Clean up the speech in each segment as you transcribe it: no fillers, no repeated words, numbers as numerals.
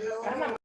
Karena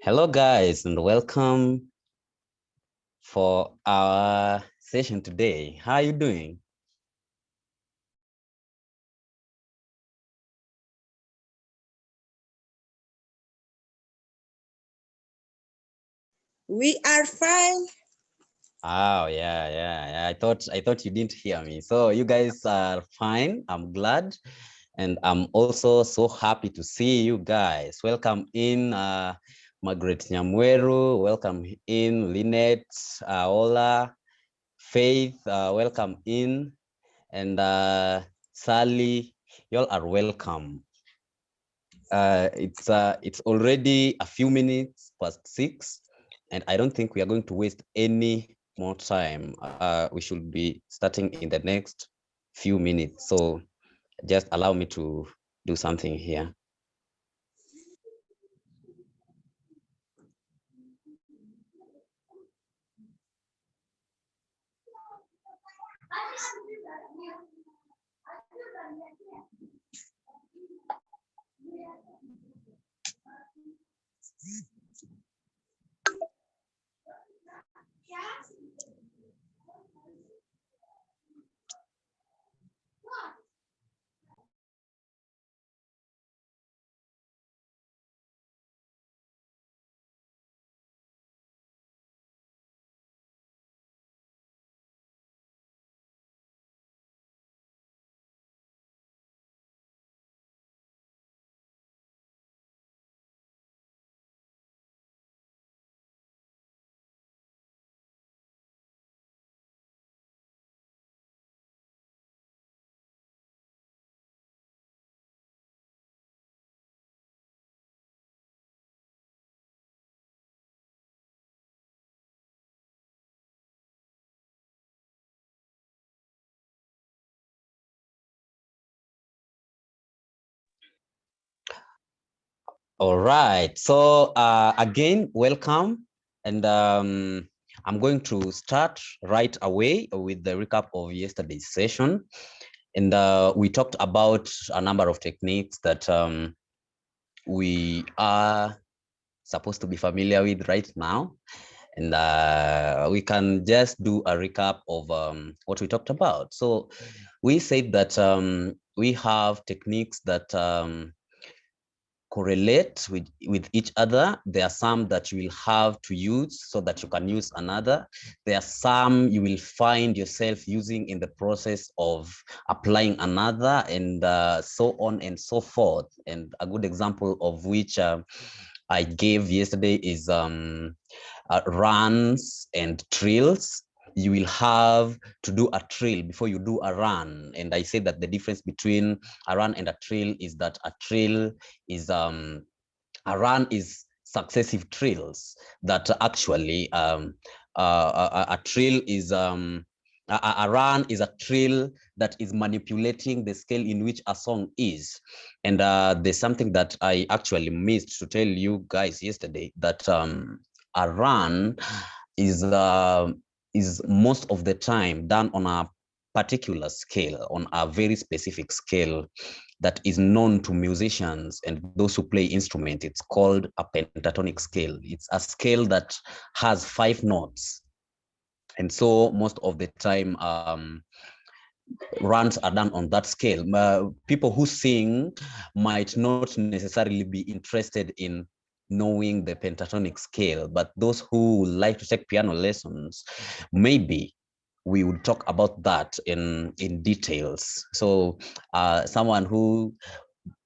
Hello guys and welcome for our session today. How are you doing? We are fine. Oh yeah. I thought you didn't hear me. So you guys are fine. I'm glad. And I'm also so happy to see you guys. Welcome in Margaret Nyamweru. Welcome in Lynette, Ola, Faith. Welcome in. And Sally, y'all are welcome. It's already a few minutes past 6, and I don't think we are going to waste any more time. We should be starting in the next few minutes. So just allow me to do something here. All right. So again, welcome. And I'm going to start right away with the recap of yesterday's session. And we talked about a number of techniques that we are supposed to be familiar with right now. And we can just do a recap of what we talked about. So we said that we have techniques that correlate with each other. There are some that you will have to use so that you can use another. There are some you will find yourself using in the process of applying another, and so on and so forth. And a good example of which I gave yesterday is runs and trills. You will have to do a trill before you do a run. And I said that the difference between a run and a trill is that a trill is a run is successive trills that actually a trill is a run is a trill that is manipulating the scale in which a song is. And there's something that I actually missed to tell you guys yesterday, that a run is most of the time done on a particular scale, on a very specific scale that is known to musicians and those who play instruments. It's called a pentatonic scale. It's a scale that has 5 notes. And so most of the time, runs are done on that scale. People who sing might not necessarily be interested in knowing the pentatonic scale, but those who like to take piano lessons, maybe we would talk about that in details. So someone who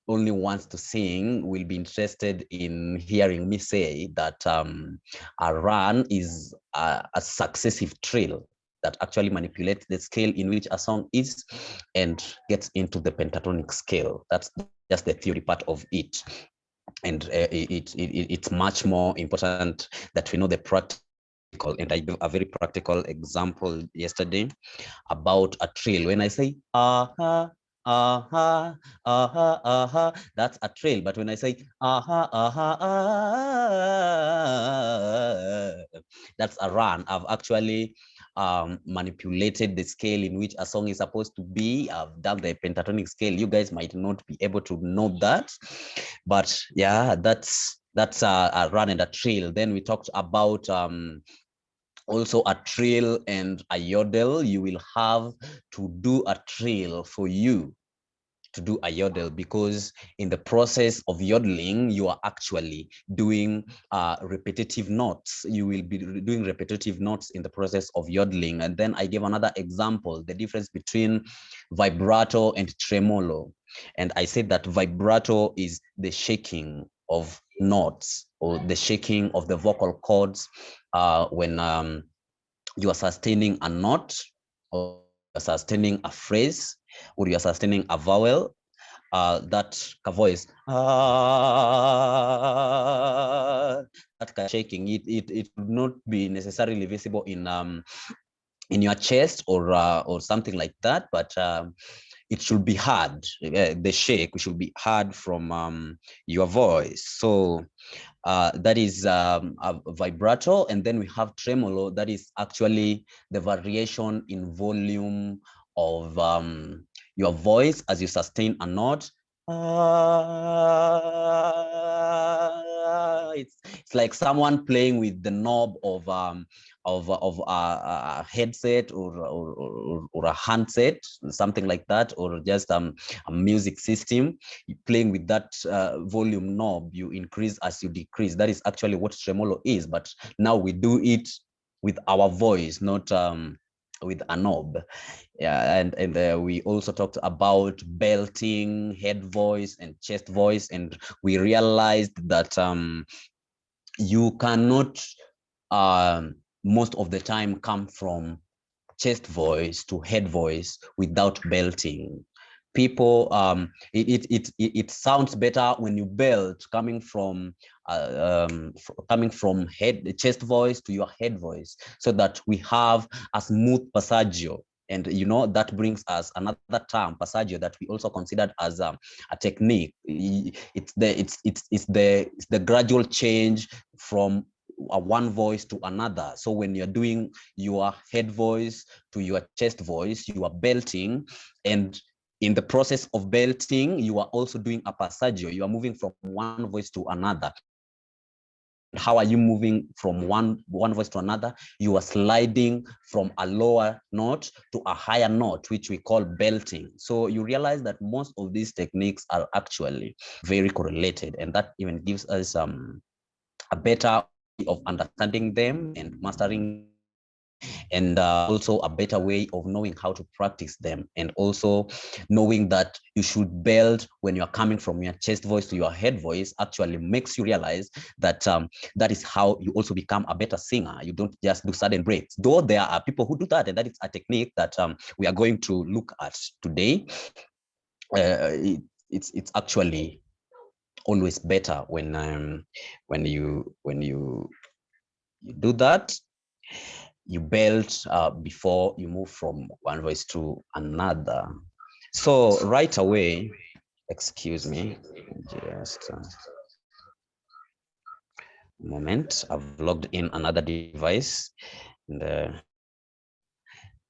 only wants to sing will be interested in hearing me say that a run is a successive trill that actually manipulates the scale in which a song is and gets into the pentatonic scale. That's just the theory part of it. And it's much more important that we know the practical. And I gave a very practical example yesterday about a trill. When I say aha, aha, aha, aha, that's a trill. But when I say aha, aha, ah, that's a run. I've actually manipulated the scale in which a song is supposed to be. I've done the pentatonic scale. You guys might not be able to know that, but yeah, that's That's a run and a trill. Then we talked about also a trill and a yodel. You will have to do a trill for you to do a yodel, because in the process of yodeling, you are actually doing repetitive notes. You will be doing repetitive notes in the process of yodeling. And then I gave another example, the difference between vibrato and tremolo. And I said that vibrato is the shaking of notes, or the shaking of the vocal cords when you are sustaining a note, or you're sustaining a phrase, or you're sustaining a vowel. That voice, that shaking, it would not be necessarily visible in your chest or something like that, but it should be heard. The shake should be heard from your voice. So that is a vibrato. And then we have tremolo. That is actually the variation in volume of your voice as you sustain a note. It's like someone playing with the knob of a headset or a handset, something like that, or just a music system. Playing with that volume knob, you increase as you decrease. That is actually what tremolo is, but now we do it with our voice, not with a knob. Yeah, and we also talked about belting, head voice and chest voice, and we realized that you cannot most of the time come from chest voice to head voice without belting. People, it sounds better when you belt, coming from chest voice to your head voice, so that we have a smooth passaggio. And that brings us another term, passaggio, that we also considered as a technique. It's the gradual change from one voice to another. So when you're doing your head voice to your chest voice, you are belting, and in the process of belting, you are also doing a passaggio. You are moving from one voice to another. How are you moving from one voice to another? You are sliding from a lower note to a higher note, which we call belting. So you realize that most of these techniques are actually very correlated, and that even gives us a better way of understanding them and mastering, and also a better way of knowing how to practice them, and also knowing that you should belt when you're coming from your chest voice to your head voice actually makes you realize that that is how you also become a better singer. You don't just do sudden breaks, though there are people who do that, and that is a technique that we are going to look at today. It's actually always better when you do that. You belt before you move from one voice to another. So right away, excuse me, just a moment. I've logged in another device, and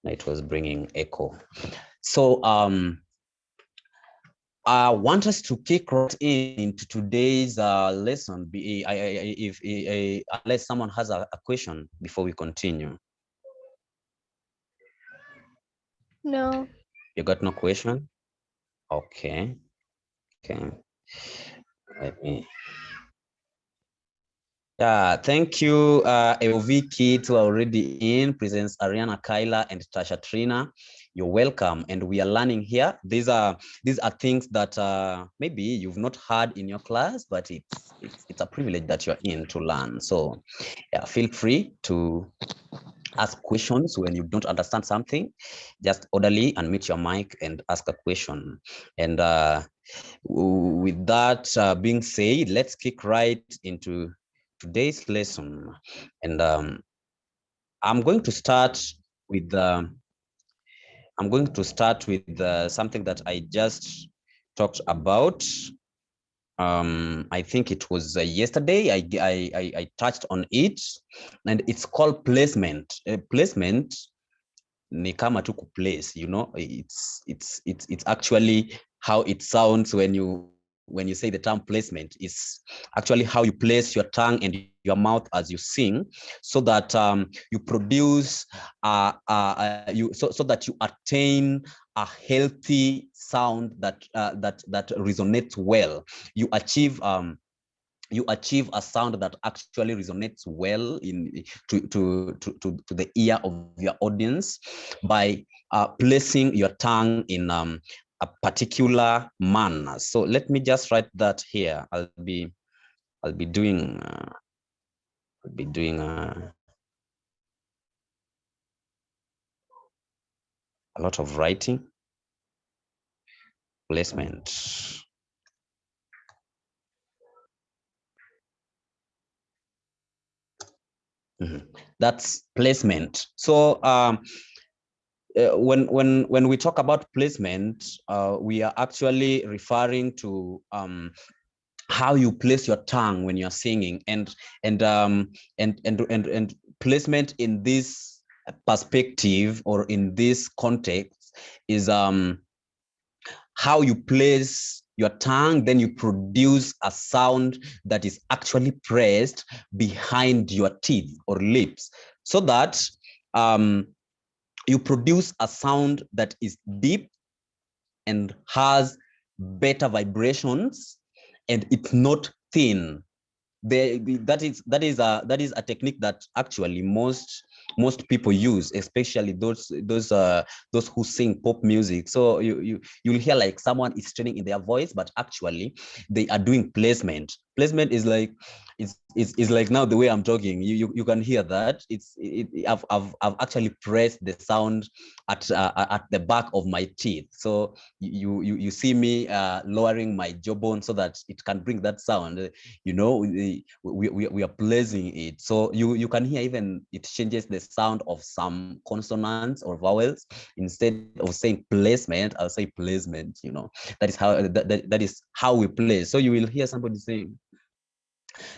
it was bringing echo. So I want us to kick right into today's lesson. Unless someone has a question before we continue. No. You got no question? Okay. Okay. Let me. Yeah, thank you, Eovi kids who are already in, Presence Ariana, Kyla, and Tasha Trina. You're welcome, and we are learning here. These are things that maybe you've not heard in your class, but it's a privilege that you're in to learn. So yeah, feel free to ask questions when you don't understand something. Just orderly unmute your mic and ask a question. And with that being said, let's kick right into today's lesson. And I'm going to start with something that I just talked about. I think it was yesterday. I touched on it, and it's called placement. Placement ni kama tu kuplace, it's actually how it sounds when you when you say the term placement, is actually how you place your tongue and your mouth as you sing, so that you produce so that you attain a healthy sound that that resonates well. You achieve a sound that actually resonates well to the ear of your audience by placing your tongue in a particular manner. So let me just write that here. I'll be doing a lot of writing. Placement. That's placement. So when we talk about placement, we are actually referring to how you place your tongue when you're singing, and placement in this perspective or in this context is how you place your tongue, then you produce a sound that is actually pressed behind your teeth or lips, so that you produce a sound that is deep and has better vibrations, and it's not thin. That is a technique that actually most people use, especially those who sing pop music. So you'll hear like someone is training in their voice, but actually they are doing placement. Placement is like is like now the way I'm talking. You can hear that I've actually pressed the sound at the back of my teeth. So you see me lowering my jawbone so that it can bring that sound. You know, we are placing it. So you can hear even it changes the sound of some consonants or vowels. Instead of saying placement, I'll say placement. You know, that is how we play. So you will hear somebody saying,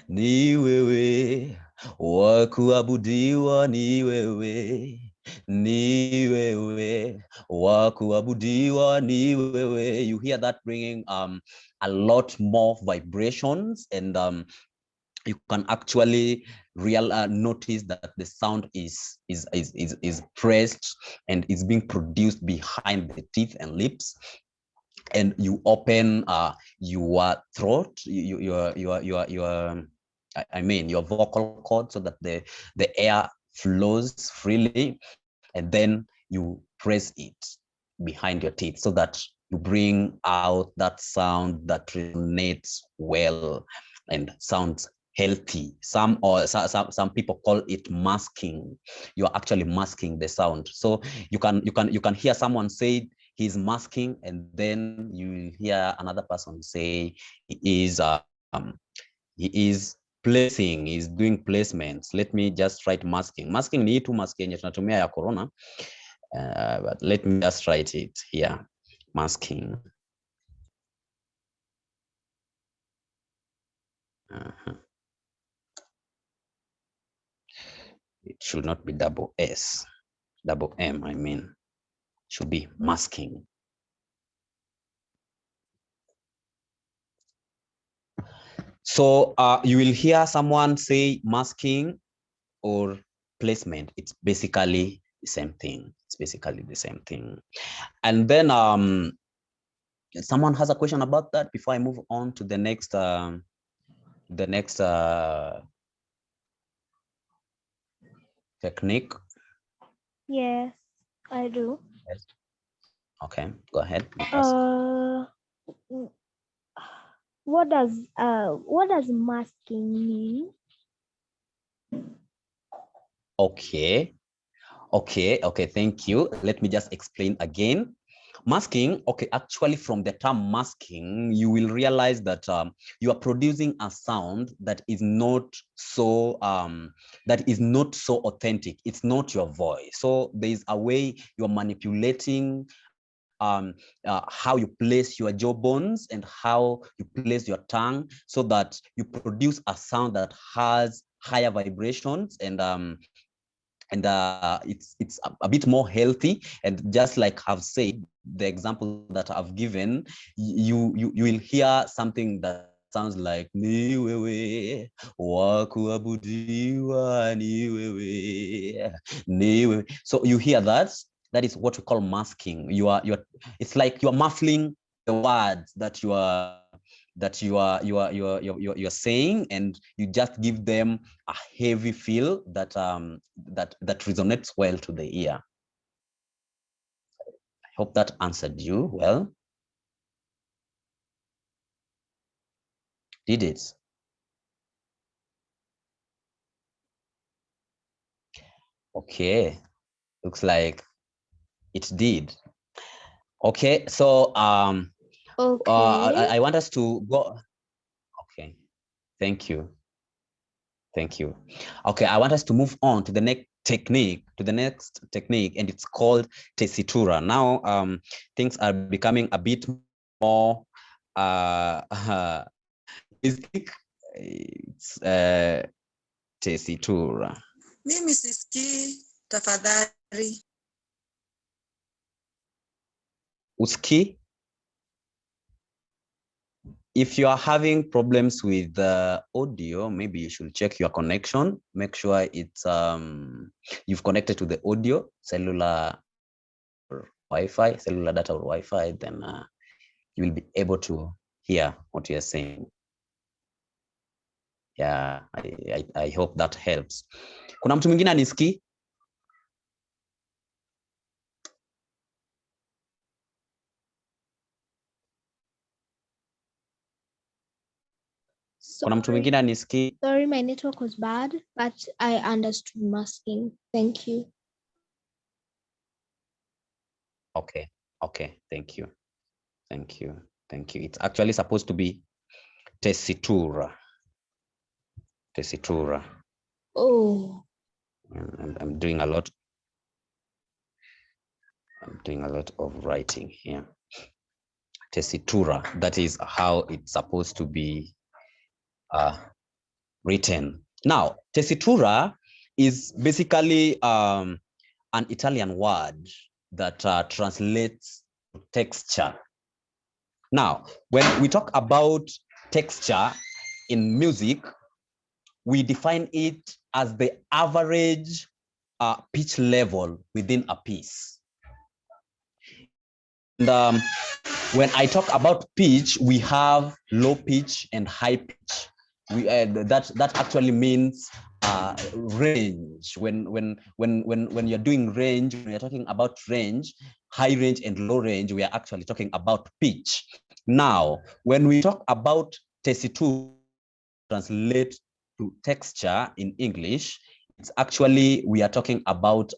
ni wewe wa kuabudiwa, ni wewe, ni wewe wa kuabudiwa, ni wewe. You hear that bringing a lot more vibrations, and you can actually notice that the sound is pressed and is being produced behind the teeth and lips. And you open your throat, your vocal cord, so that the air flows freely, and then you press it behind your teeth, so that you bring out that sound that resonates well and sounds healthy. Some people call it masking. You're actually masking the sound. So you can hear someone say he's masking, and then you hear another person say he is placing, he's doing placements. Let me just write masking. Masking ni tu mask yenye tunatumia ya corona, but let me just write it here. Masking. It should not be double S, double M, I mean. Should be masking. So you will hear someone say masking or placement. It's basically the same thing. It's basically the same thing. And then someone has a question about that before I move on to the next technique. Yes, I do. Yes. Okay, go ahead. What does masking mean? Okay, thank you. Let me just explain again. Masking, okay, actually from the term masking, you will realize that you are producing a sound that is not so authentic. It's not your voice. So there is a way you're manipulating how you place your jaw bones and how you place your tongue, so that you produce a sound that has higher vibrations, and and it's a bit more healthy. And just like I've said, the example that I've given, you will hear something that sounds like ni wewe wa kuabudiwa ni wewe ni wewe. So you hear that is what we call masking. You're it's like you're muffling the words that you're saying, and you just give them a heavy feel that that resonates well to the ear. I hope that answered you well. Did it? Okay, looks like it did. Okay, so Okay. I want us to go. Okay, thank you. Thank you. Okay, I want us to move on to the next technique, and it's called tessitura. Now, things are becoming a bit more basic. It's tessitura. Mimi sisikii, tafadhali. Uski? If you are having problems with the audio, maybe you should check your connection. Make sure it's you've connected to the audio, cellular or Wi-Fi, cellular data or Wi-Fi, then you will be able to hear what you're saying. Yeah, I hope that helps. Kuna mtu mwingine anisikii? Kuna mtu mwingine anisikii? Sorry, my network was bad, but I understood masking. Thank you. Okay, thank you. It's actually supposed to be tessitura. Oh. I'm doing a lot. Of writing here. Tessitura, that is how it's supposed to be written. Now, tessitura is basically an Italian word that translates texture. Now, when we talk about texture in music, we define it as the average pitch level within a piece. And when I talk about pitch, we have low pitch and high pitch. That actually means range. When you're doing range, when you're talking about range, high range and low range, we are actually talking about pitch. Now, when we talk about tessitura, translate to texture in English, it's actually, we are talking about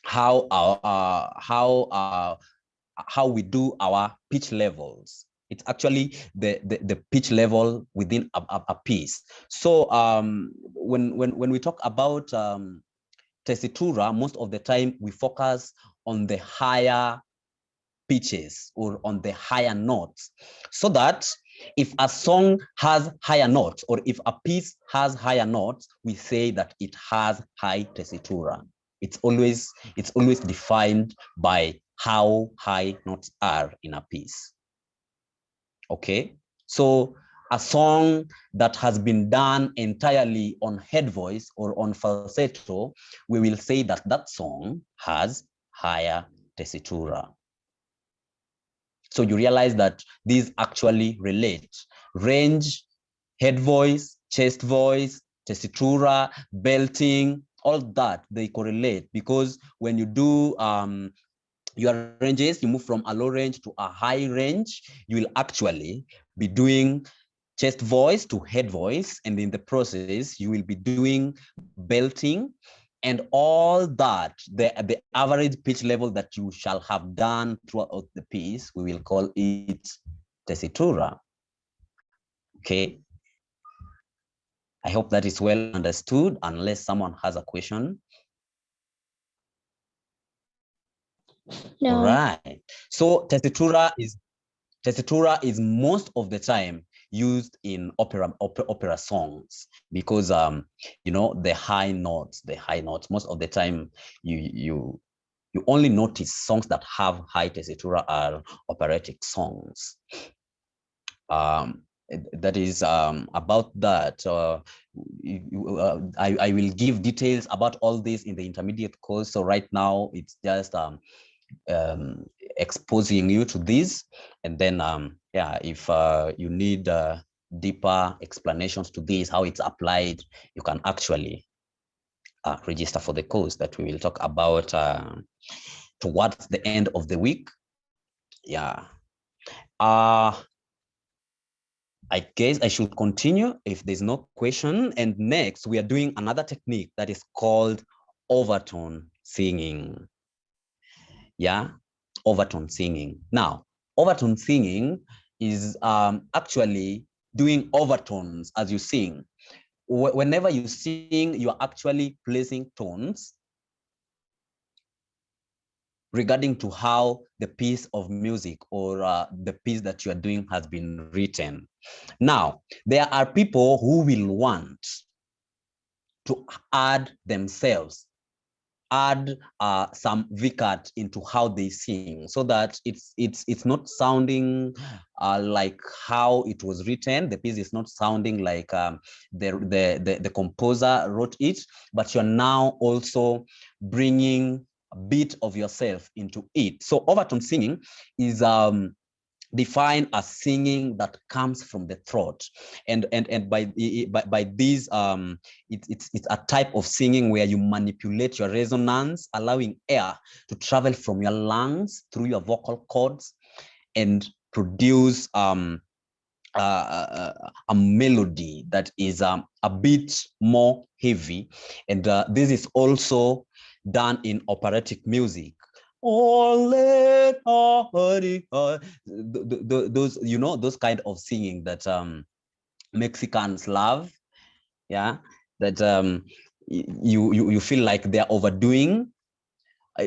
how we do our pitch levels. It's actually the pitch level within a piece. So when we talk about tessitura, most of the time we focus on the higher pitches or on the higher notes, so that if a song has higher notes or if a piece has higher notes, we say that it has high tessitura. It's always defined by how high notes are in a piece. Okay, so a song that has been done entirely on head voice or on falsetto, we will say that that song has higher tessitura. So you realize that these actually relate. Range, head voice, chest voice, tessitura, belting, all that, they correlate, because when you do your ranges, you move from a low range to a high range, you will actually be doing chest voice to head voice, and in the process you will be doing belting, and all that, the average pitch level that you shall have done throughout the piece, we will call it tessitura. Okay, I hope that is well understood, unless someone has a question. No. All right, so tessitura is most of the time used in opera songs, because you know, the high notes, most of the time you only notice songs that have high tessitura are operatic songs. That is about that. I will give details about all this in the intermediate course. So right now it's just exposing you to this, and then yeah, if you need deeper explanations to this, how it's applied, you can actually register for the course that we will talk about towards the end of the week. Yeah. I guess I should continue if there's no question. And next, we are doing another technique that is called overtone singing. Yeah, overtone singing. Now, overtone singing is actually doing overtones as you sing. Whenever you sing, you are actually placing tones regarding to how the piece of music or the piece that you are doing has been written. Now, there are people who will want to add themselves, add some VCAT into how they sing, so that it's not sounding like how it was written. The piece is not sounding like the composer wrote it, but you're now also bringing a bit of yourself into it. So overtone singing is defined as singing that comes from the throat, and by this it's a type of singing where you manipulate your resonance, allowing air to travel from your lungs through your vocal cords and produce a melody that is a bit more heavy. And this is also done in operatic music. Those, you know, those kind of singing that Mexicans love. Yeah, that you feel like they're overdoing.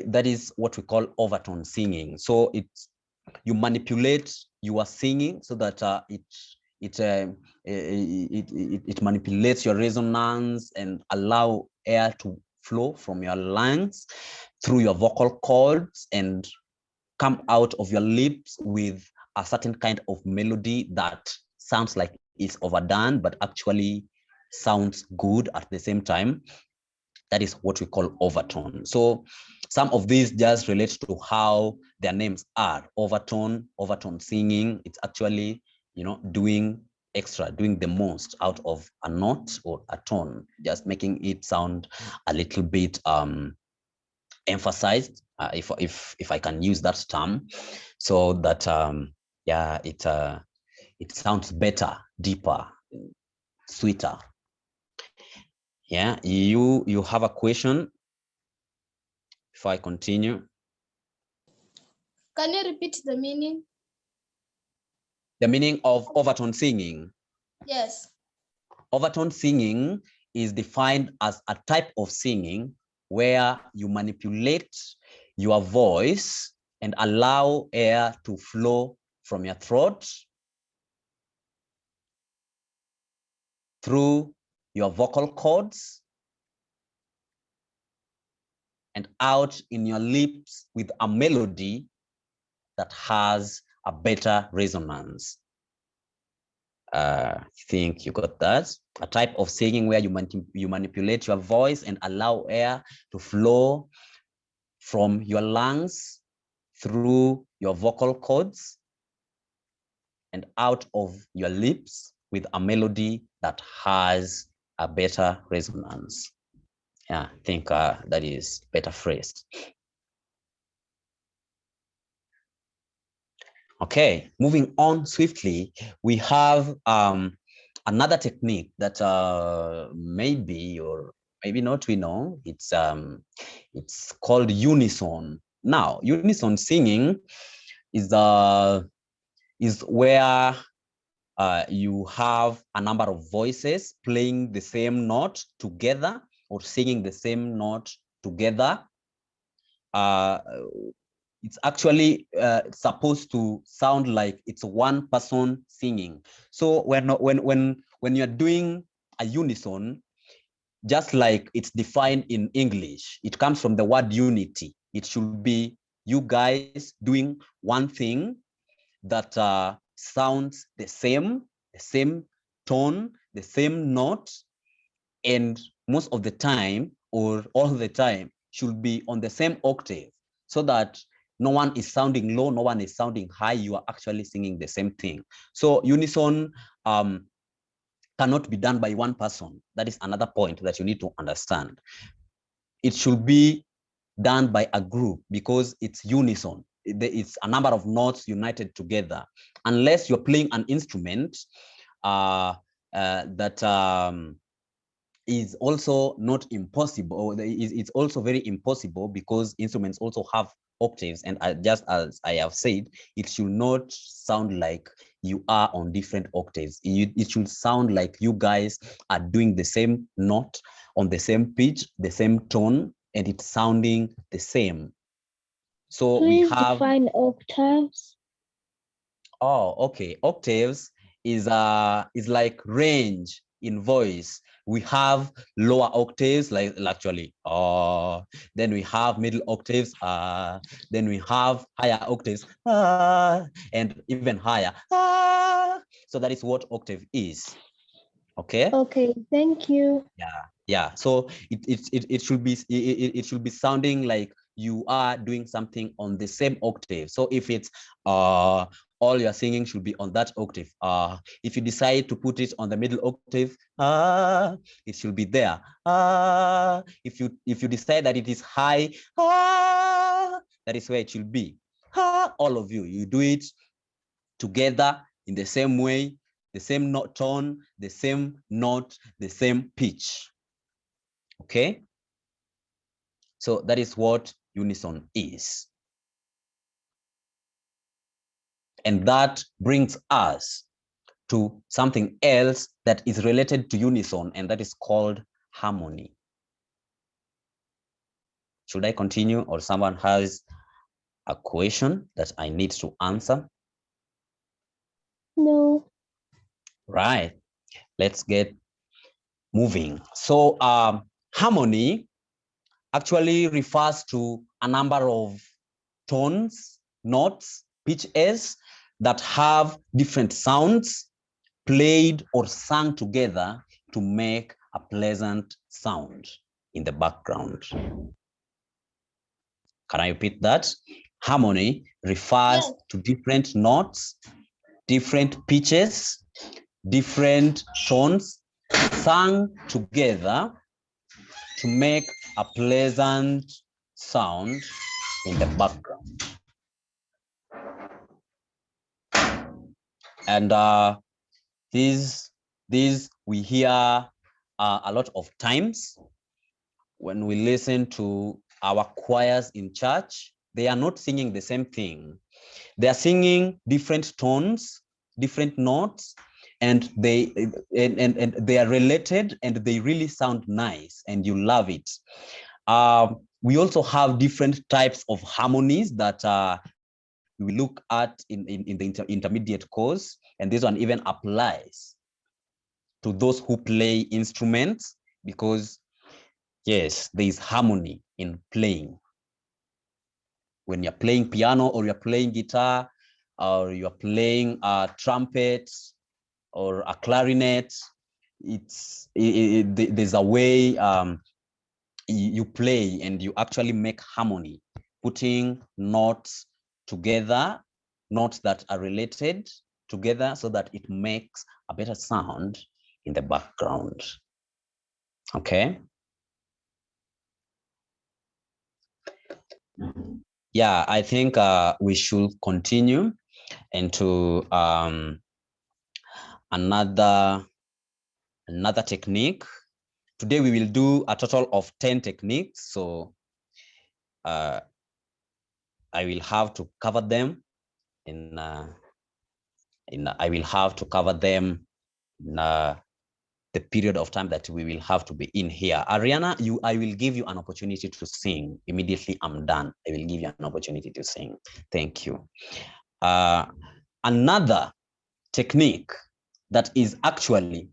That is what we call overtone singing. So it's, you manipulate your singing so that it manipulates your resonance and allow air to flow from your lungs through your vocal cords and come out of your lips with a certain kind of melody that sounds like it's overdone, but actually sounds good at the same time. That is what we call overtone. So some of these just relate to how their names are. Overtone singing, it's actually, you know, doing extra, doing the most out of a note or a tone, just making it sound a little bit emphasized, if I can use that term, so that yeah, it sounds better, deeper, sweeter. Yeah, you have a question before I continue? Can you repeat the meaning? The meaning of overtone singing. Yes. Overtone singing is defined as a type of singing where you manipulate your voice and allow air to flow from your throat through your vocal cords and out in your lips with a melody that has a better resonance. I think you got that. A type of singing where you manipulate your voice and allow air to flow from your lungs through your vocal cords and out of your lips with a melody that has a better resonance. Yeah, I think that is better phrased. Okay, moving on swiftly, we have another technique that maybe or maybe not we know. It's called unison. Now, unison singing is where you have a number of voices playing the same note together or singing the same note together. it's actually supposed to sound like it's one person singing. So when you're doing a unison, just like it's defined in English, it comes from the word unity. It should be you guys doing one thing that sounds the same tone, the same note, and most of the time or all the time should be on the same octave, so that no one is sounding low, no one is sounding high. You are actually singing the same thing. So unison cannot be done by one person. That is another point that you need to understand. It should be done by a group because it's unison. It's a number of notes united together. Unless you're playing an instrument that is also not impossible. It's also very impossible because instruments also have octaves, and just as I have said, it should not sound like you are on different octaves. It should sound like you guys are doing the same note on the same pitch, the same tone, and it's sounding the same. So Please we have define octaves. Oh, okay. Octaves is like range in voice. We have lower octaves, like actually, then we have middle octaves, then we have higher octaves, and even higher. So that is what octave is. Okay. Okay, thank you. Yeah. So it should be sounding like you are doing something on the same octave. So if it's all your singing should be on that octave. If you decide to put it on the middle octave, it should be there. If you decide that it is high, that is where it should be. All of you do it together in the same way, the same note tone, the same note, the same pitch. Okay? So that is what unison is. And that brings us to something else that is related to unison, and that is called harmony. Should I continue, or someone has a question that I need to answer? No. Right, let's get moving. So harmony actually refers to a number of tones, notes, pitches that have different sounds played or sung together to make a pleasant sound in the background. Can I repeat that? Harmony refers to different notes, different pitches, different tones sung together to make a pleasant sound in the background. And these we hear a lot of times when we listen to our choirs in church. They are not singing the same thing. They are singing different tones, different notes, and they are related, and they really sound nice, and you love it. We also have different types of harmonies that we look at in the intermediate course, and this one even applies to those who play instruments, because yes, there is harmony in playing. When you're playing piano, or you're playing guitar, or you're playing a trumpet or a clarinet, there's a way you play, and you actually make harmony, putting notes together, notes that are related together, so that it makes a better sound in the background. Okay. Yeah, I think we should continue into another technique. Today we will do a total of 10 techniques, so I will have to cover them I will have to cover them in the period of time that we will have to be in here. Ariana, I will give you an opportunity to sing. Immediately I'm done. I will give you an opportunity to sing. Thank you. Another technique that is actually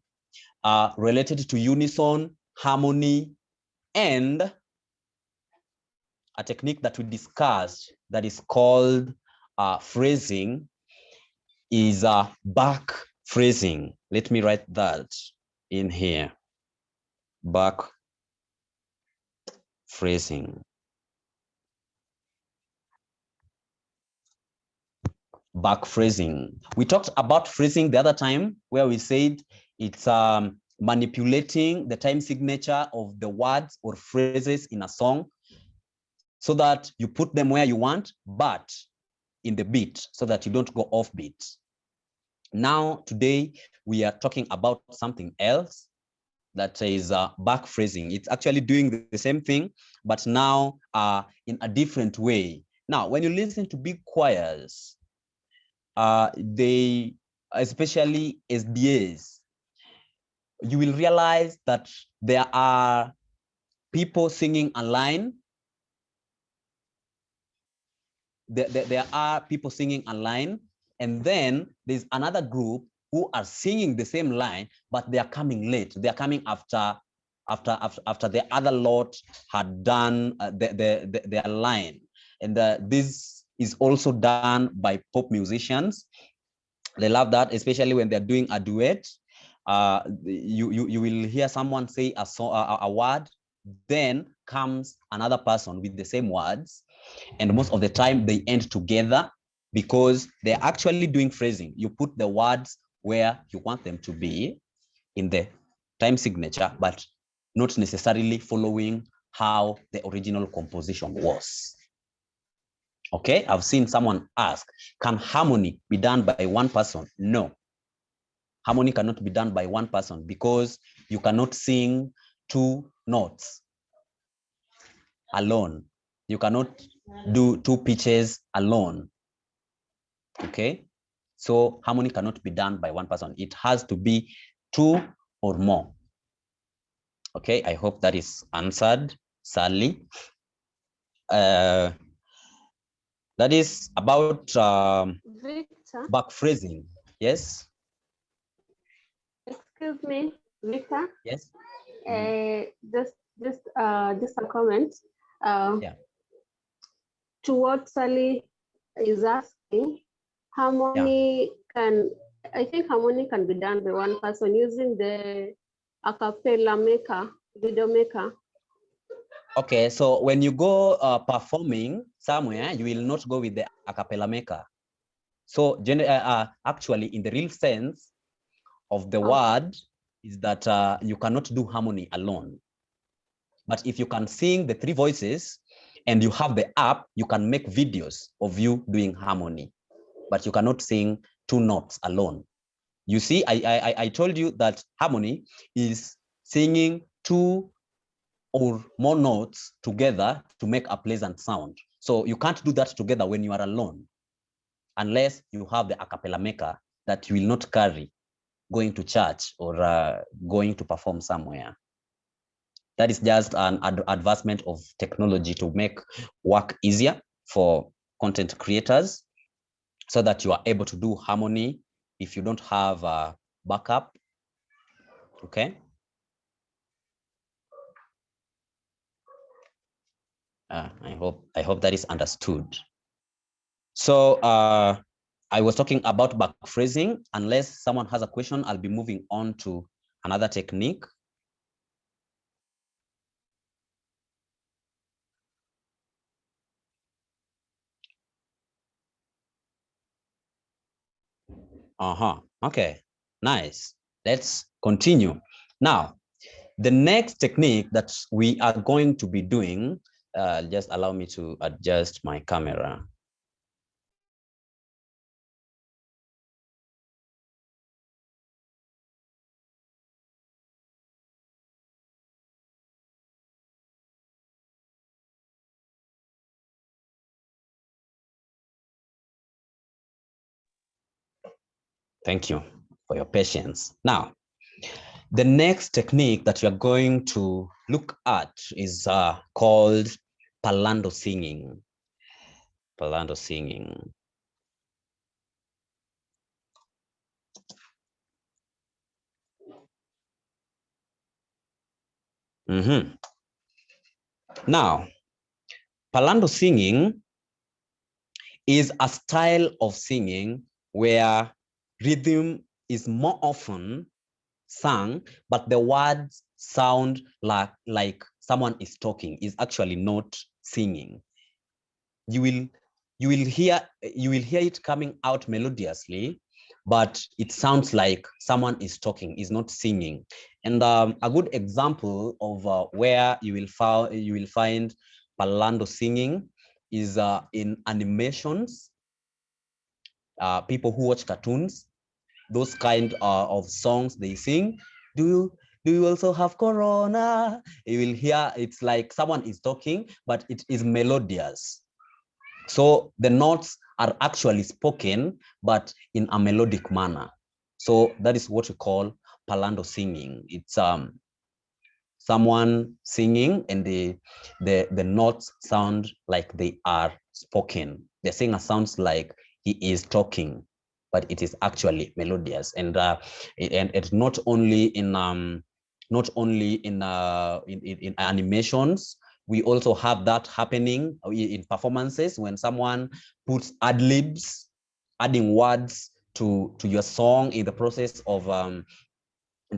related to unison, harmony, and a technique that we discussed that is called phrasing is back phrasing. Let me write that in here. Back phrasing. Back phrasing. We talked about phrasing the other time where we said it's manipulating the time signature of the words or phrases in a song so that you put them where you want, but in the beat so that you don't go off beat. Now, today, we are talking about something else that is back phrasing. It's actually doing the same thing, but now in a different way. Now, when you listen to big choirs, they, especially SDAs, you will realize that there are people singing a line. There are people singing a line, and then there's another group who are singing the same line, but they are coming late. They are coming after the other lot had done their line. And this is also done by pop musicians. They love that, especially when they're doing a duet. You will hear someone say a word, then comes another person with the same words, and most of the time they end together because they're actually doing phrasing. You put the words where you want them to be in the time signature, but not necessarily following how the original composition was. Okay, I've seen someone ask, can harmony be done by one person? No, harmony cannot be done by one person because you cannot sing two notes alone. You cannot do two pitches alone. Okay, so harmony cannot be done by one person. It has to be two or more. Okay, I hope that is answered, Sally. That is about Victor, back phrasing. Yes. excuse me, Victor. Yes. Just a comment. Yeah. To what Sally is asking, harmony I think harmony can be done by one person using the a cappella maker, video maker. Okay, so when you go performing somewhere, you will not go with the a cappella maker. So actually, in the real sense of the word is that you cannot do harmony alone. But if you can sing the three voices and you have the app, you can make videos of you doing harmony, but you cannot sing two notes alone. You see, I told you that harmony is singing two or more notes together to make a pleasant sound. So you can't do that together when you are alone, unless you have the a cappella maker that you will not carry going to church or going to perform somewhere. That is just an advancement of technology to make work easier for content creators so that you are able to do harmony if you don't have a backup. Okay. I hope that is understood. So I was talking about back phrasing. Unless someone has a question, I'll be moving on to another technique. Okay, nice. Let's continue. Now, the next technique that we are going to be doing, just allow me to adjust my camera. Thank you for your patience. Now, The next technique that you're going to look at is called palando singing. Palando singing. Now, palando singing is a style of singing where rhythm is more often sung, but the words sound like someone is talking, is actually not singing. You will hear it coming out melodiously, but it sounds like someone is talking, is not singing. And a good example of where you will find palando singing is in animations. People who watch cartoons, those kind of songs they sing. Do you also have corona? You will hear it's like someone is talking, but it is melodious. So the notes are actually spoken, but in a melodic manner. So that is what we call palando singing. It's someone singing and the notes sound like they are spoken. The singer sounds like he is talking, but it is actually melodious. And it's not only in animations. We also have that happening in performances when someone puts ad-libs, adding words to your song in the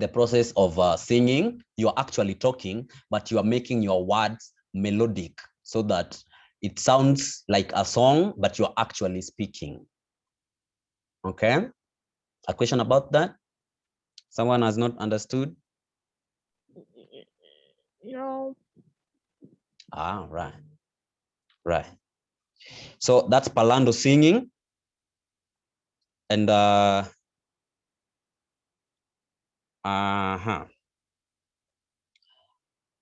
process of singing. You're actually talking, but you are making your words melodic so that it sounds like a song, but you're actually speaking. Okay? A question about that? Someone has not understood? No. Ah, right. Right. So that's palando singing. And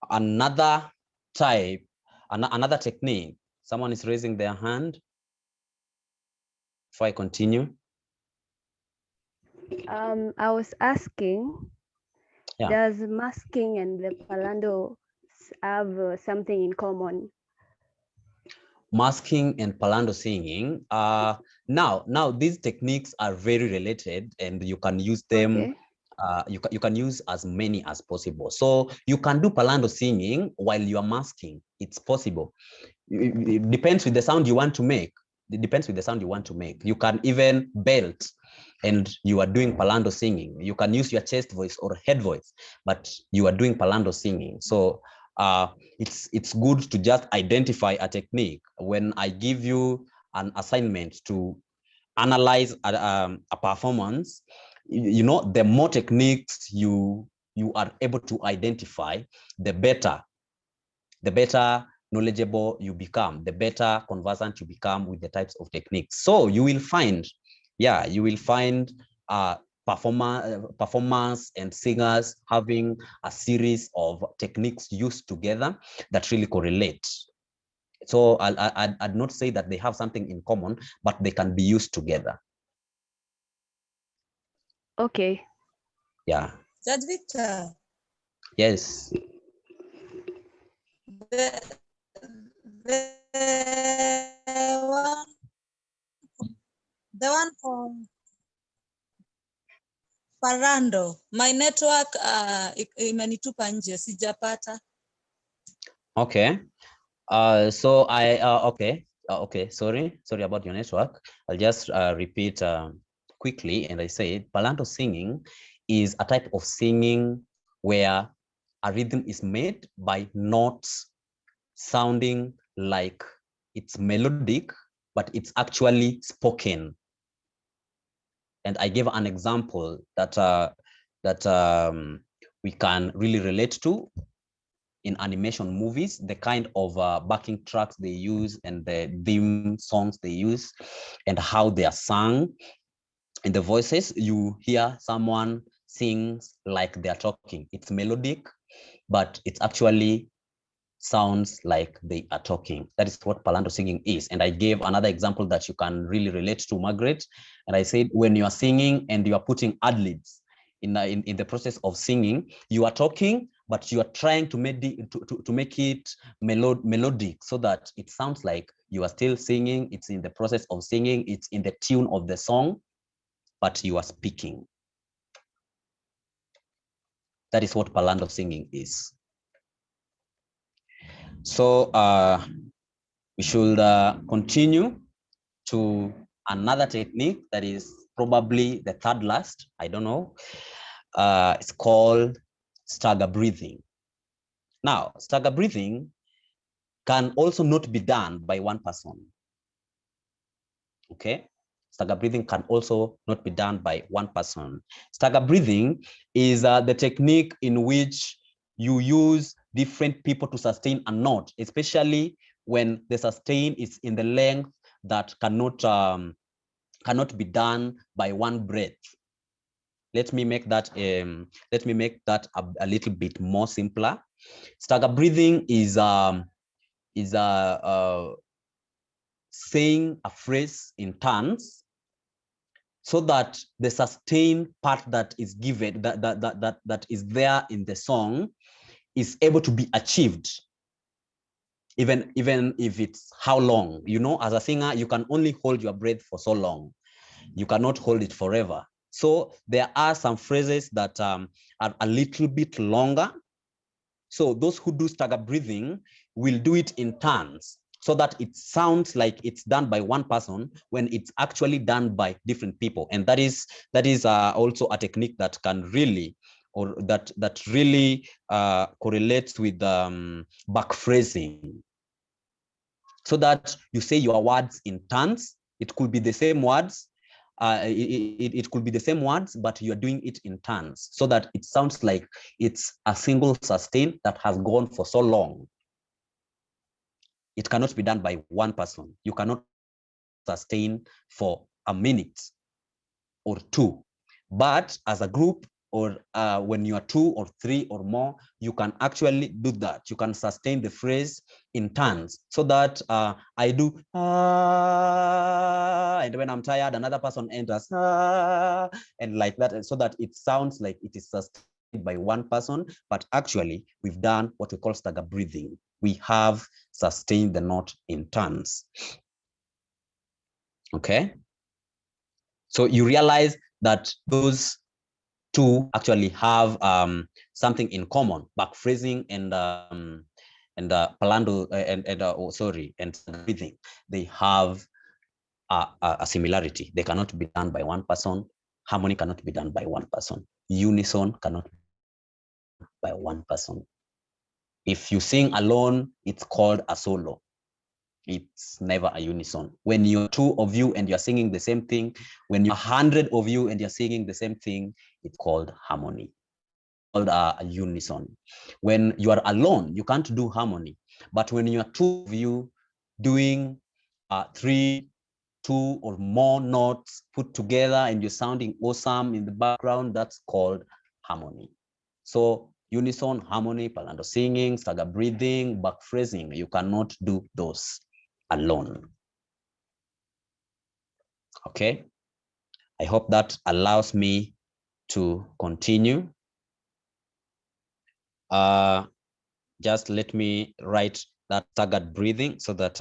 another type, another technique. Someone is raising their hand. Before I continue. I was asking, Yeah. does masking and the palando have something in common? Masking and palando singing. Now these techniques are very related, and you can use them. Okay. You can use as many as possible. So you can do palando singing while you are masking. It's possible. It depends with the sound you want to make. It depends with the sound you want to make. You can even belt and you are doing palando singing. You can use your chest voice or head voice, but you are doing palando singing. So it's good to just identify a technique. When I give you an assignment to analyze a performance, you know, the more techniques you are able to identify, the better knowledgeable you become, the better conversant you become with the types of techniques. So you will find, performers and singers having a series of techniques used together that really correlate. So I'd not say that they have something in common, but they can be used together. Okay. Yeah. Judge Victor. Yes. The one from Parando. My network imenitupa nje, sijapata. Okay. Okay. Sorry about your network. I'll just repeat quickly. And I said, palando singing is a type of singing where a rhythm is made by notes sounding like it's melodic, but it's actually spoken. And I gave an example that we can really relate to in animation movies, the kind of backing tracks they use and the theme songs they use and how they are sung. In the voices, you hear someone sings like they're talking. It's melodic, but it's actually sounds like they are talking. That is what palando singing is. And I gave another example that you can really relate to, Margaret. And I said, when you are singing and you are putting ad-libs, in the process of singing, you are talking, but you are trying to make it melodic so that it sounds like you are still singing. It's in the process of singing. It's in the tune of the song, but you are speaking. That is what Palando singing is. So we should continue to another technique that is probably the third last. I don't know. It's called stagger breathing. Now, stagger breathing can also not be done by one person. Okay? Stagger breathing can also not be done by one person. Stagger breathing is the technique in which you use different people to sustain a note, especially when the sustain is in the length that cannot be done by one breath. Let me make that a little bit more simpler. Stagger breathing is saying a phrase in turns, so that the sustained part that is given, that is there in the song, is able to be achieved, even if it's how long. You know, as a singer, you can only hold your breath for so long. You cannot hold it forever. So there are some phrases that are a little bit longer. So those who do stagger breathing will do it in turns, so that it sounds like it's done by one person when it's actually done by different people. And that is also a technique that can really, or that really correlates with back phrasing, so that you say your words in turns. It could be the same words. It could be the same words, but you are doing it in turns, so that it sounds like it's a single sustain that has gone for so long. It cannot be done by one person. You cannot sustain for a minute or two, but as a group, or when you are 2 or 3 or more, you can actually do that. You can sustain the phrase in turns, so that I do and when I'm tired, another person enters and like that, so that it sounds like it is sustained by one person, but actually we've done what we call stagger breathing. We have sustained the note in turns. Okay, so you realize that those two actually have something in common: back phrasing and palando and breathing. They have a similarity. They cannot be done by one person. Harmony cannot be done by one person. Unison cannot be done by one person. If you sing alone, it's called a solo. It's never a unison. When you're 2 of you and you're singing the same thing, when you're 100 of you and you're singing the same thing, it's called harmony, called a unison. When you are alone, you can't do harmony. But when you're 2 of you doing 3, 2 or more notes put together and you're sounding awesome in the background, that's called harmony. So unison, harmony, palando singing, stagger breathing, back phrasing, you cannot do those alone. Okay, I hope that allows me to continue. Just let me write that staggered breathing so that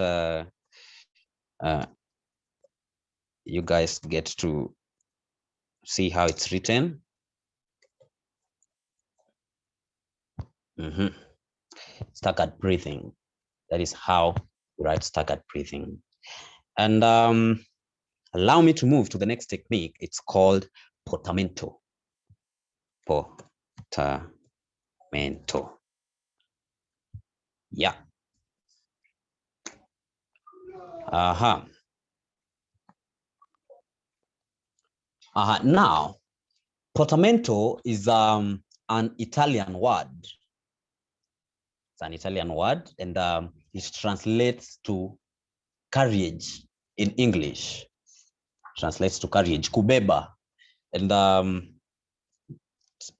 you guys get to see how it's written. Staggered breathing. That is how you write staggered breathing. And allow me to move to the next technique. It's called portamento. Portamento. Yeah. Now, portamento is an Italian word. It's an Italian word, and it translates to courage in English. Translates to courage, kubeba, and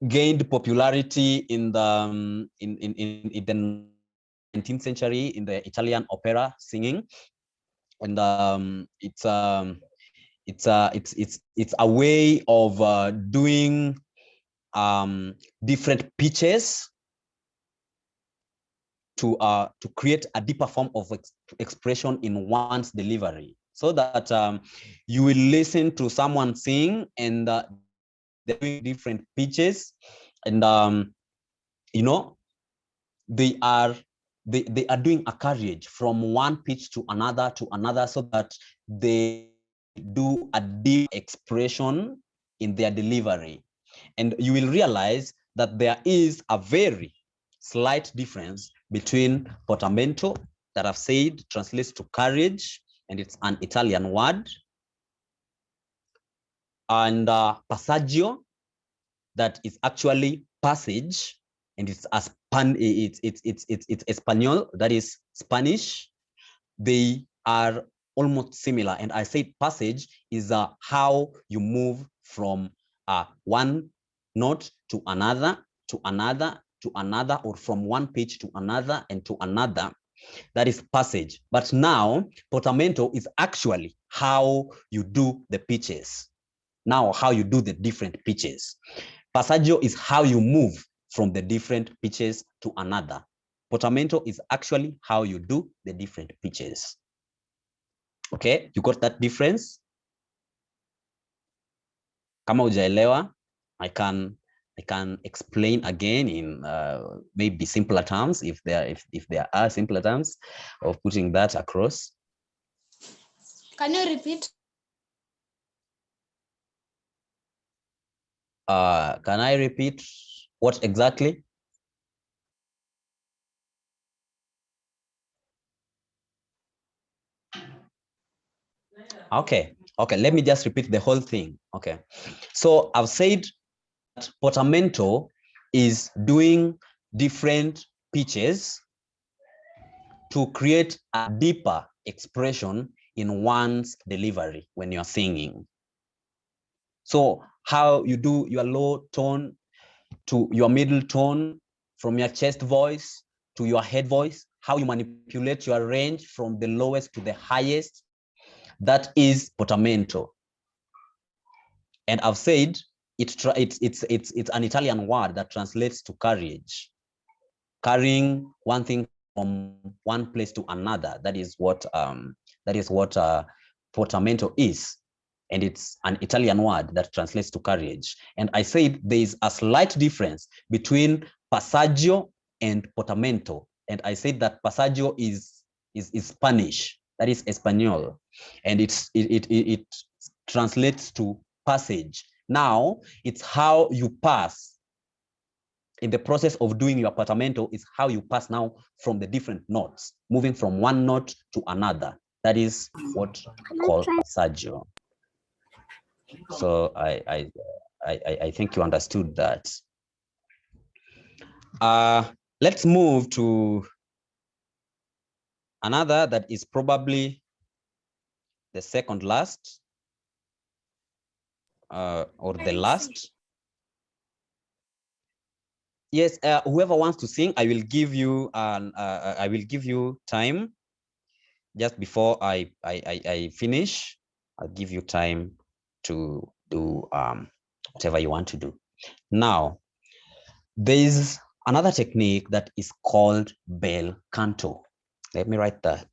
gained popularity in the 19th century in the Italian opera singing, and it's a way of doing different pitches to create a deeper form of expression in one's delivery, so that you will listen to someone sing and they're doing different pitches, and you know, they are doing a carriage from one pitch to another, so that they do a deep expression in their delivery. And you will realize that there is a very slight difference between portamento, that I've said translates to courage, and it's an Italian word, and passaggio, that is actually passage, and it's Espanol, that is Spanish. They are almost similar, and I said passage is how you move from one note to another, or from one pitch to another and to another. That is passage. But now portamento is actually how you do the pitches. Now, how you do the different pitches. Passaggio is how you move from the different pitches to another. Portamento is actually how you do the different pitches. Okay, you got that difference? Kama hujaelewa, I can explain again in maybe simpler terms, if there are simpler terms of putting that across. Can you repeat? Can I repeat what exactly? Okay, let me just repeat the whole thing. Okay, so I've said that portamento is doing different pitches to create a deeper expression in one's delivery when you're singing. So how you do your low tone to your middle tone, from your chest voice to your head voice, how you manipulate your range from the lowest to the highest, that is portamento. And I've said it's an Italian word that translates to courage, carrying one thing from one place to another. That is what portamento is, and it's an Italian word that translates to courage. And I said there is a slight difference between passaggio and portamento, and I said that passaggio is Spanish, that is Espanol, and it translates to passage. Now it's how you pass. In the process of doing your portamento is how you pass now from the different notes, moving from one note to another. That is what we call passaggio. So I think you understood that. Let's move to another that is probably the second last, or the last. Yes, whoever wants to sing, I will give you time. Just before I finish, I'll give you time to do whatever you want to do. Now, there is another technique that is called bel canto. Let me write that.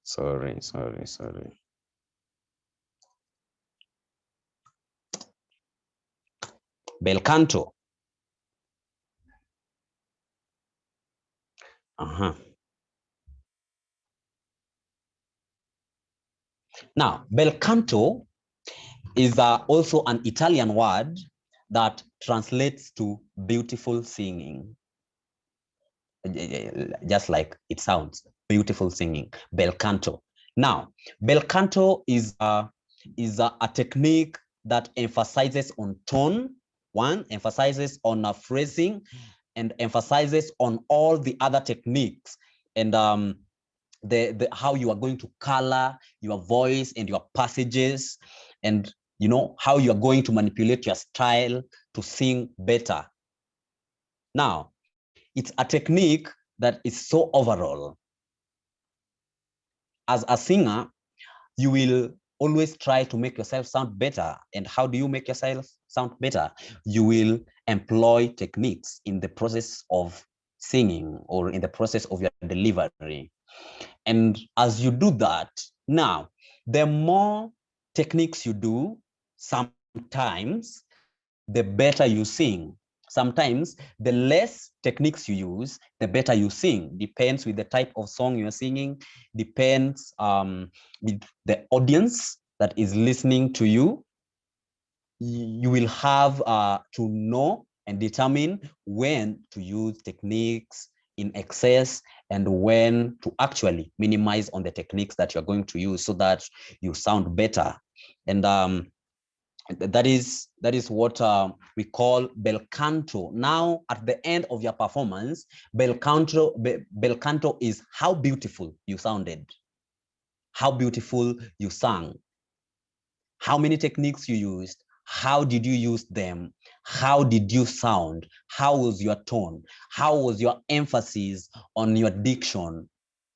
Sorry. Bel canto. Now, bel canto is also an Italian word that translates to beautiful singing. Just like it sounds, beautiful singing, bel canto. Now, bel canto is a technique that emphasizes on tone, emphasizes on phrasing, and emphasizes on all the other techniques, and how you are going to color your voice and your passages, and how you are going to manipulate your style to sing better. Now, it's a technique that is so overall. as a singer, you will always try to make yourself sound better. And how do you make yourself sound better? You will employ techniques in the process of singing or in the process of your delivery. And as you do that, now, the more techniques you do, sometimes the better you sing. Sometimes the less techniques you use, the better you sing. Depends with the type of song you're singing, depends with the audience that is listening to you. You will have to know and determine when to use techniques in excess and when to actually minimize on the techniques that you're going to use so that you sound better. And that is what we call bel canto. Now, at the end of your performance, bel canto is how beautiful you sounded, how beautiful you sang, how many techniques you used, how did you use them, how did you sound, how was your tone, how was your emphasis on your diction.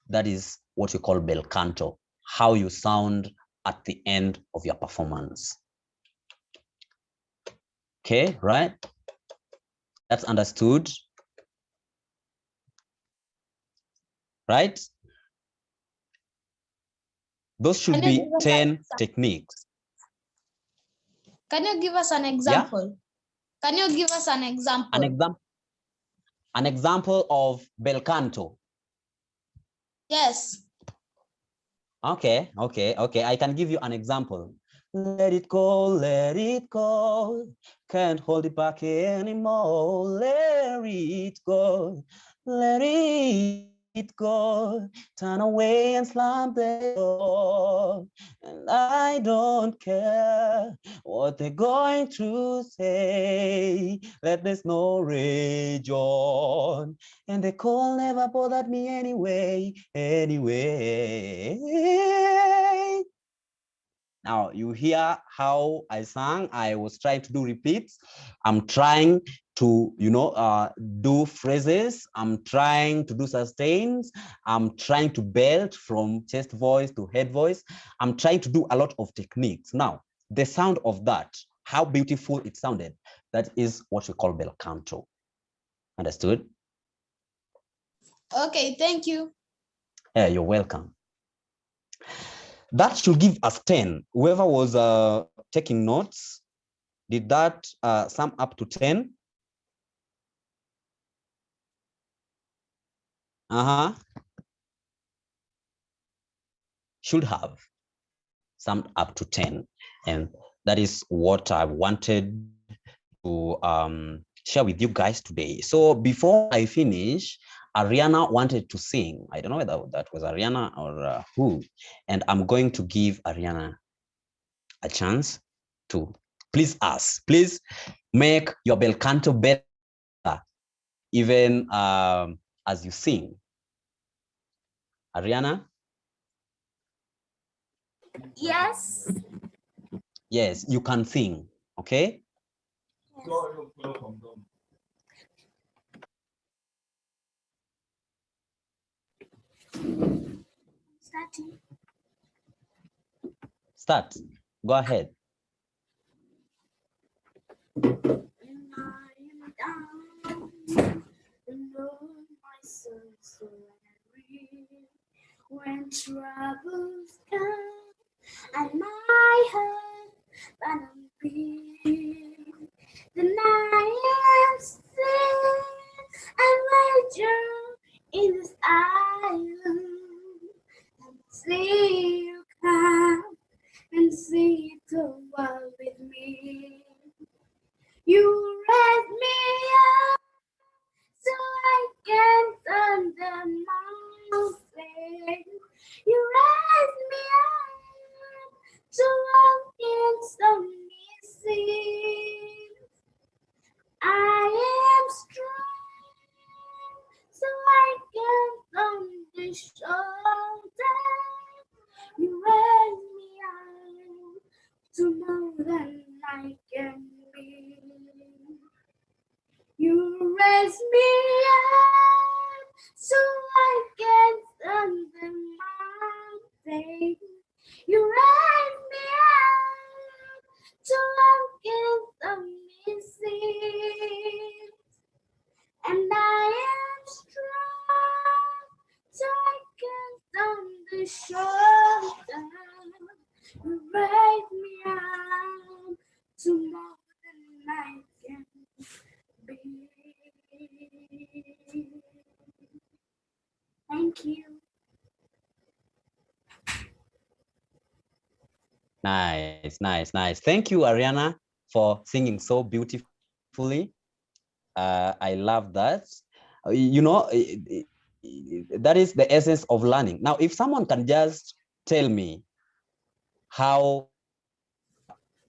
That is what we call bel canto, how you sound at the end of your performance. Okay, right? That's understood, right? Those should Can you be give us 10 techniques. Can you give us an Yeah? example? Can you give us an example? An example of bel canto. Yes. Okay. I can give you an example. Let it go. Can't hold it back anymore. Let it go. Let it go. Turn away and slam the door. And I don't care what they're going to say. Let the snow rage on. And the cold never bothered me anyway. Now you hear how I sang. I was trying to do repeats. I'm trying to, do phrases. I'm trying to do sustains. I'm trying to belt from chest voice to head voice. I'm trying to do a lot of techniques. Now, the sound of that, how beautiful it sounded, that is what we call bel canto. Understood? Okay, thank you. Yeah, you're welcome. That should give us 10. Whoever was taking notes, did that sum up to 10? Should have summed up to 10. And that is what I wanted to share with you guys today. So before I finish, Ariana wanted to sing. I don't know whether that was Ariana or who. And I'm going to give Ariana a chance to please make your bel canto better, even as you sing. Ariana? Yes. Yes, you can sing, okay? Starting. Start. Go ahead. When troubles come and my heart cannot beat, then I am still and wager in this island and see you come and see it over with me. You raise me up so I can turn the mountain. You raise me up so I can stormy seas. I am strong so I can turn the shoulder. You raise me up to more than I can be. You raise me up so I can stand the Thank you. Nice, nice, nice. Thank you, Ariana, for singing so beautifully. I love that. You know, that is the essence of learning. Now, if someone can just tell me how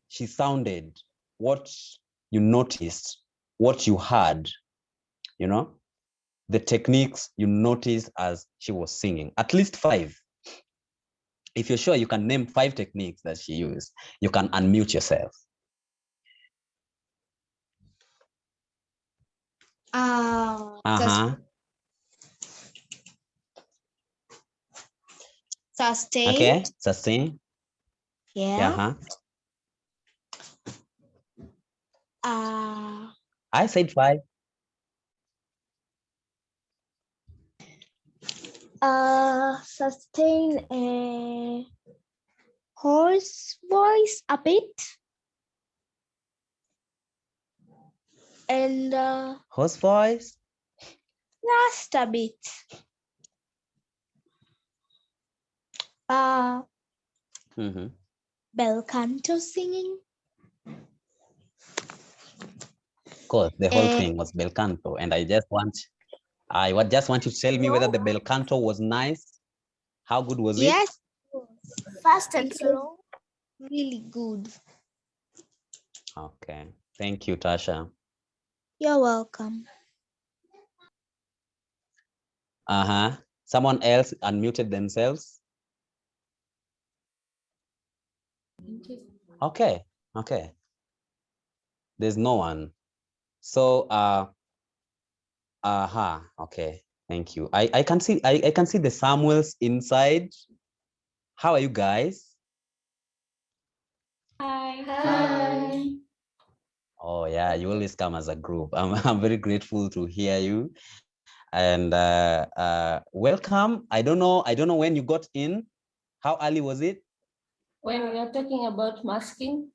she sounded, what you noticed, what you heard, you know, the techniques you noticed as she was singing, at least 5. If you're sure you can name 5 techniques that she used, you can unmute yourself. Sustain. Okay, sustain. Yeah. I said 5. Sustain a hoarse voice a bit. And Hoarse voice. just a bit. Bel canto singing. Of course, the whole thing was bel canto, and I just want you to tell me whether the bel canto was nice. How good was it? Yes. Fast and slow. Really good. Okay, thank you, Tasha. You're welcome. Someone else unmuted themselves. Okay. There's no one. So okay. Thank you. I can see I can see the Samuels inside. How are you guys? Hi. Oh yeah, you always come as a group. I'm very grateful to hear you. And welcome. I don't know when you got in. How early was it? When we are talking about masking.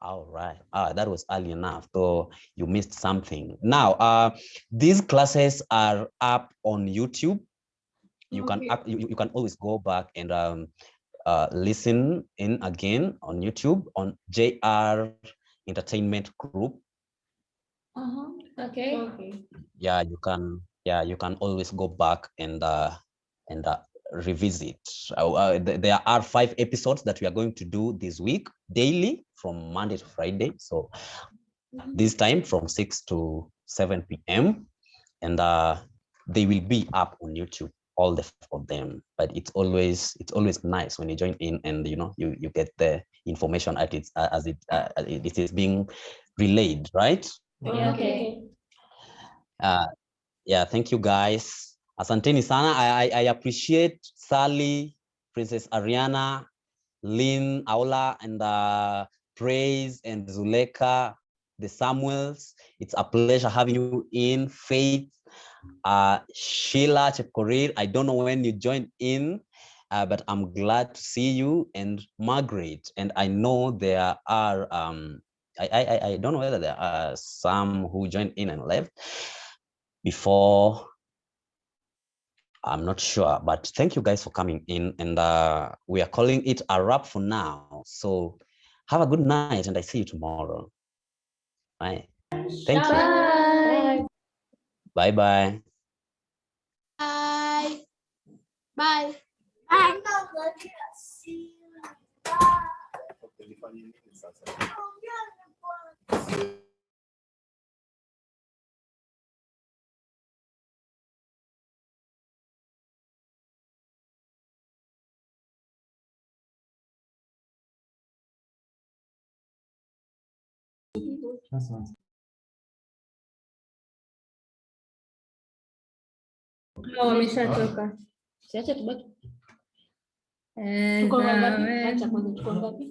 All right. That was early enough, though you missed something. Now, these classes are up on YouTube. You can you can always go back and listen in again on YouTube on JR Entertainment Group. Okay. Yeah, you can always go back and revisit. There are 5 episodes that we are going to do this week daily from Monday to Friday. So this time from 6 to 7 p.m. and they will be up on YouTube, all of them. But it's always nice when you join in and you get the information at its as it is being relayed, right? Okay. Yeah, thank you guys. Asanteni sana. I appreciate Sally, Princess Ariana, Lynn, Aula, and Praise and Zuleka, the Samuels. It's a pleasure having you in. Faith, Sheila Chepkorir. I don't know when you joined in, but I'm glad to see you, and Margaret. And I know there are I don't know whether there are some who joined in and left before. I'm not sure, but thank you guys for coming in, and we are calling it a wrap for now. So have a good night, and I see you tomorrow. Bye. Thank you. Bye. Bye bye. Bye. Bye. Bye. Wameshatoka. Siache tubaki. Tuko ngapi? Acha kwanza tuko ngapi?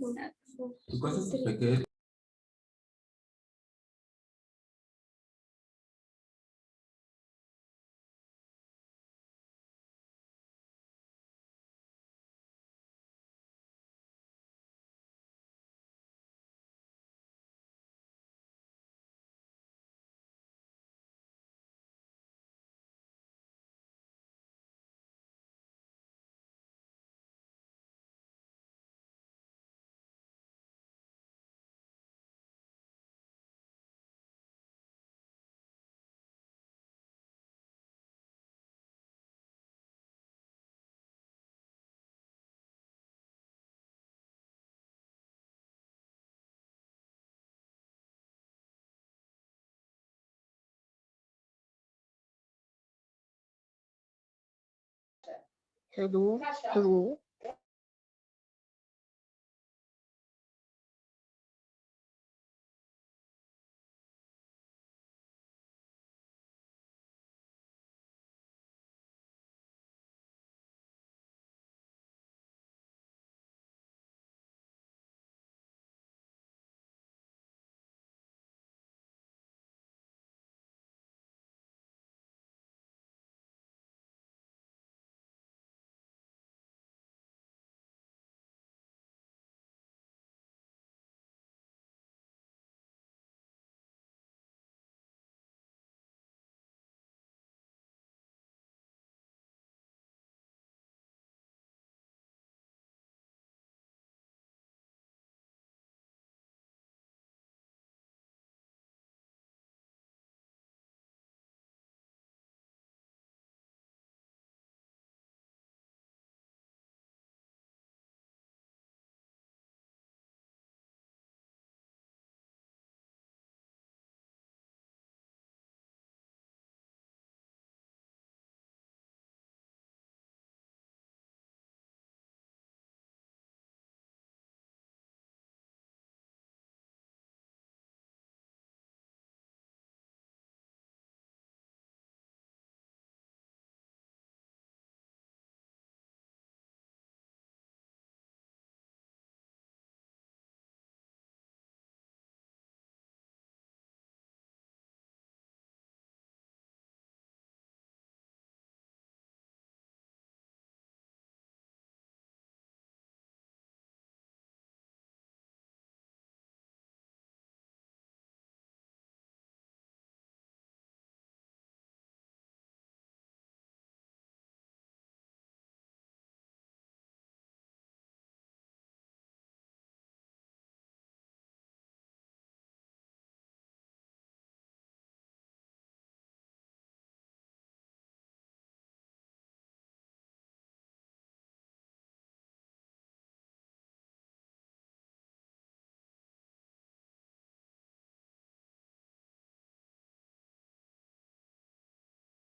hello, hello.